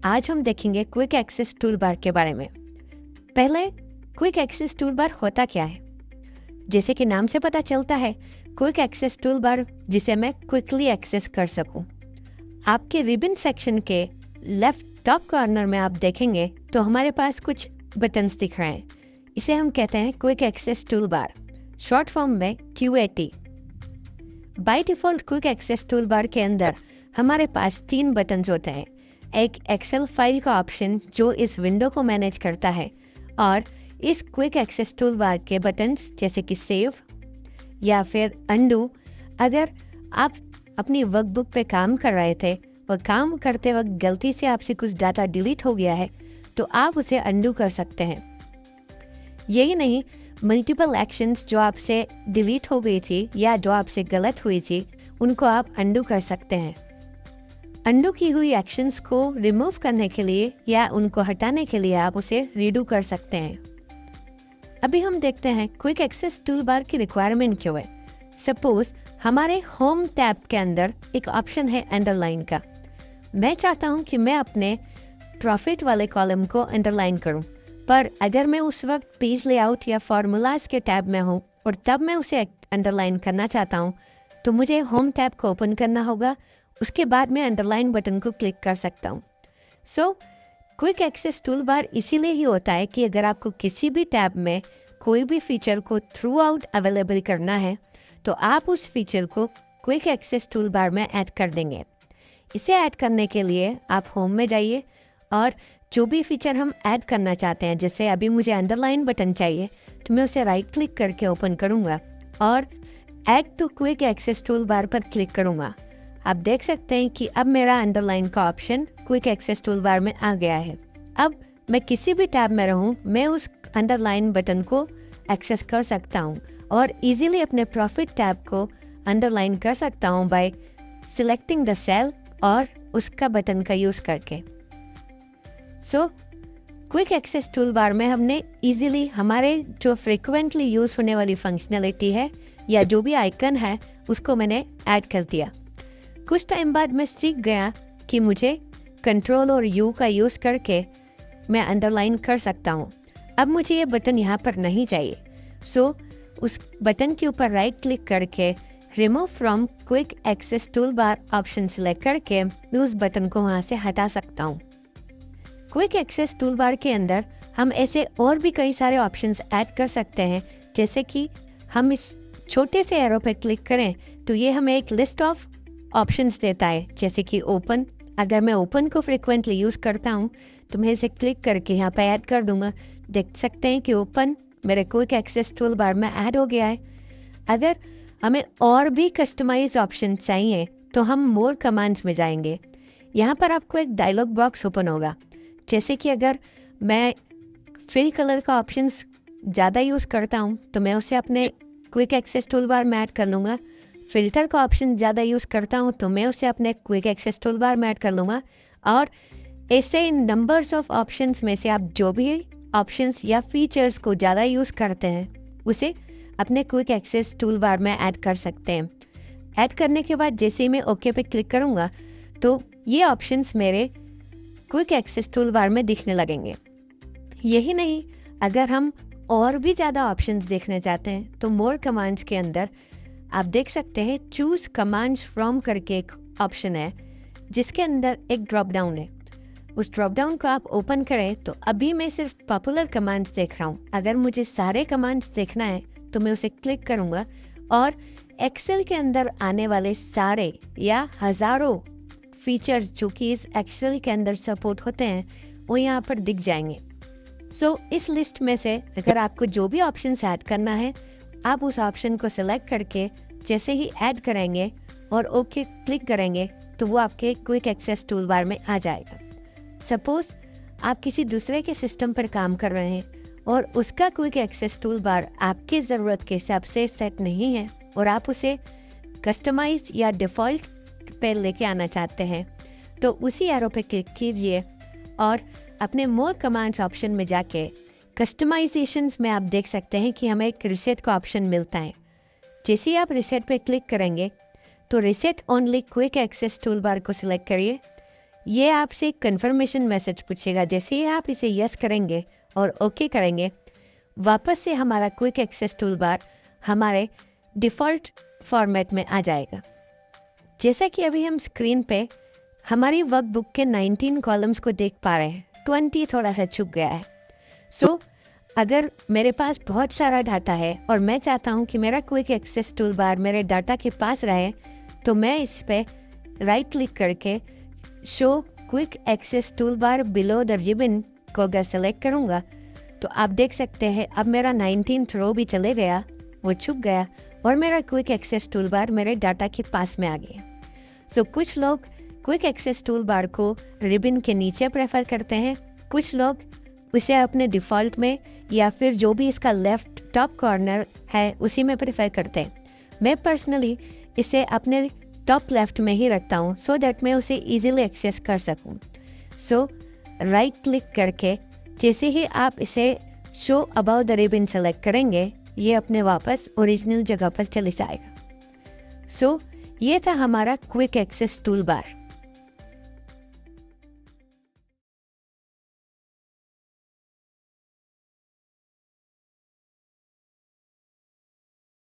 आज हम देखेंगे क्विक एक्सेस टूल बार के बारे में। पहले क्विक एक्सेस टूल बार होता क्या है? जैसे कि नाम से पता चलता है, क्विक एक्सेस टूल बार जिसे मैं क्विकली एक्सेस कर सकूं। आपके रिबन सेक्शन के लेफ्ट टॉप कॉर्नर में आप देखेंगे तो हमारे पास कुछ बटन्स दिख रहे हैं। इसे हम कहते हैं quick access toolbar, short form में QAT। By default quick access toolbar के अंदर हमारे पास 3 बटन्स होते हैं। एक एक्सेल फाइल का ऑप्शन जो इस विंडो को मैनेज करता है, और इस क्विक एक्सेस टूल बार के बटन्स जैसे कि सेव या फिर अंडू। अगर आप अपनी वर्कबुक पे काम कर रहे थे और काम करते वक्त गलती से आपसे कुछ डाटा डिलीट हो गया है तो आप उसे अंडू कर सकते हैं। यही नहीं, मल्टीपल एक्शंस जो आपसे डिलीट हो गई थी या जो आपसे गलत हुई थी उनको आप अंडू कर सकते हैं। अंडू की हुई एक्शंस को रिमूव करने के लिए या उनको हटाने के लिए आप उसे रीडू कर सकते हैं। अभी हम देखते हैं क्विक एक्सेस टूल बार की रिक्वायरमेंट क्यों है। सपोज हमारे होम टैब के अंदर एक ऑप्शन है अंडरलाइन का। मैं चाहता हूं कि मैं अपने प्रॉफिट वाले कॉलम को अंडरलाइन करूं, पर अगर मैं उस वक्त पेज लेआउट या फॉर्मूलाज के टैब में हूं और तब मैं उसे अंडरलाइन करना चाहता हूं तो मुझे होम टैब को ओपन करना होगा। उसके बाद मैं अंडरलाइन बटन को क्लिक कर सकता हूँ। क्विक एक्सेस टूल बार इसीलिए ही होता है कि अगर आपको किसी भी टैब में कोई भी फीचर को थ्रू आउट अवेलेबल करना है तो आप उस फीचर को क्विक एक्सेस टूल बार में ऐड कर देंगे। इसे ऐड करने के लिए आप होम में जाइए और जो भी फीचर हम ऐड करना चाहते हैं, जैसे अभी मुझे अंडरलाइन बटन चाहिए तो मैं उसे राइट क्लिक करके ओपन करूँगा और add to quick access toolbar पर क्लिक करूँगा। आप देख सकते हैं कि अब मेरा अंडरलाइन का option quick access toolbar में आ गया है। अब मैं किसी भी टैब में रहूं, मैं उस अंडरलाइन बटन को एक्सेस कर सकता हूं और इजीली अपने प्रॉफिट टैब को अंडरलाइन कर सकता हूं बाय सिलेक्टिंग द सेल और उसका बटन का यूज़ करके। क्विक एक्सेस टूल बार में हमने इजीली हमारे जो फ्रिक्वेंटली यूज़ होने वाली फंक्शनलिटी है या जो भी आइकन है उसको मैंने ऐड कर दिया। कुछ टाइम बाद मैं सीख गया कि मुझे कंट्रोल और U का यूज़ करके मैं अंडरलाइन कर सकता हूँ। अब मुझे ये बटन यहाँ पर नहीं चाहिए, उस बटन के ऊपर राइट क्लिक करके remove from quick access toolbar option select करके मैं उस बटन को वहाँ से हटा सकता हूँ। क्विक एक्सेस टूल बार के अंदर हम ऐसे और भी कई सारे ऑप्शंस ऐड कर सकते हैं। जैसे कि हम इस छोटे से एरो पे क्लिक करें तो ये हमें एक लिस्ट ऑफ ऑप्शंस देता है, जैसे कि ओपन। अगर मैं ओपन को फ्रिक्वेंटली यूज़ करता हूँ तो मैं इसे क्लिक करके यहाँ पे ऐड कर दूँगा। देख सकते हैं कि ओपन मेरे क्विक एक्सेस टूल बार में ऐड हो गया है। अगर हमें और भी कस्टमाइज ऑप्शन चाहिए तो हम मोर कमांड्स में जाएंगे। यहाँ पर आपको एक डायलॉग बॉक्स ओपन होगा। जैसे कि अगर मैं फिल कलर का ऑप्शंस ज़्यादा यूज़ करता हूँ तो मैं उसे अपने क्विक एक्सेस टूल बार में ऐड कर लूँगा। फिल्टर का ऑप्शन ज़्यादा यूज़ करता हूँ तो मैं उसे अपने क्विक एक्सेस टूल बार में ऐड कर लूँगा। और ऐसे इन नंबर्स ऑफ ऑप्शंस में से आप जो भी ऑप्शंस या फीचर्स को ज़्यादा यूज़ करते हैं उसे अपने क्विक एक्सेस टूल बार में ऐड कर सकते हैं। ऐड करने के बाद जैसे ही मैं ओके पे क्लिक करूँगा तो ये ऑप्शंस मेरे क्विक एक्सेस टूल बार में दिखने लगेंगे। यही नहीं, अगर हम और भी ज़्यादा ऑप्शंस देखना चाहते हैं तो मोर कमांड्स के अंदर आप देख सकते हैं चूज कमांड्स फ्रॉम करके एक ऑप्शन है जिसके अंदर एक ड्रॉप डाउन है। उस ड्रॉप डाउन को आप ओपन करें तो अभी मैं सिर्फ पॉपुलर कमांड्स देख रहा हूँ। अगर मुझे सारे कमांड्स देखना है तो मैं उसे क्लिक करूँगा और एक्सेल के अंदर आने वाले सारे या हज़ारों फीचर्स जो कि इस एक्सेल के अंदर सपोर्ट होते हैं वो यहाँ पर दिख जाएंगे। इस लिस्ट में से अगर आपको जो भी ऑप्शंस ऐड करना है आप उस ऑप्शन को सिलेक्ट करके जैसे ही ऐड करेंगे और ओके क्लिक करेंगे तो वो आपके क्विक एक्सेस टूल बार में आ जाएगा। सपोज आप किसी दूसरे के सिस्टम पर काम कर रहे हैं और उसका क्विक एक्सेस टूल बार आपकी ज़रूरत के हिसाब से सेट नहीं है और आप उसे कस्टमाइज या डिफ़ॉल्ट पे लेके आना चाहते हैं तो उसी एरो पे क्लिक कीजिए और अपने मोर कमांड्स ऑप्शन में जाके कस्टमाइजेशंस में आप देख सकते हैं कि हमें एक रिसेट का ऑप्शन मिलता है। जैसे ही आप रिसेट पे क्लिक करेंगे तो reset only quick access toolbar को सिलेक्ट करिए। ये आपसे एक कन्फर्मेशन मैसेज पूछेगा। जैसे ही आप इसे यस करेंगे और ओके करेंगे, वापस से हमारा क्विक एक्सेस टूल बार हमारे डिफ़ॉल्ट फॉर्मेट में आ जाएगा। जैसा कि अभी हम स्क्रीन पे हमारी वर्कबुक के 19 कॉलम्स को देख पा रहे हैं, 20 थोड़ा सा चुक गया है। सो अगर मेरे पास बहुत सारा डाटा है और मैं चाहता हूँ कि मेरा क्विक एक्सेस टूल बार मेरे डाटा के पास रहे, तो मैं इस पे राइट क्लिक करके show quick access toolbar below the ribbon को अगर सेलेक्ट करूँगा तो आप देख सकते हैं अब मेरा 19th रो भी चले गया, वो छुप गया और मेरा क्विक एक्सेस टूल बार मेरे डाटा के पास में आ गया। सो कुछ लोग क्विक एक्सेस टूल बार को रिबन के नीचे प्रेफर करते हैं, कुछ लोग उसे अपने डिफ़ॉल्ट में या फिर जो भी इसका लेफ़्ट टॉप कॉर्नर है उसी में प्रेफर करते हैं। मैं पर्सनली इसे अपने टॉप लेफ़्ट में ही रखता हूँ सो दैट मैं उसे ईजिली एक्सेस कर सकूँ। सो राइट क्लिक करके जैसे ही आप इसे show about the ribbon select करेंगे, ये अपने वापस ओरिजिनल जगह पर चले जाएगा। सो ये था हमारा क्विक एक्सेस टूल बार।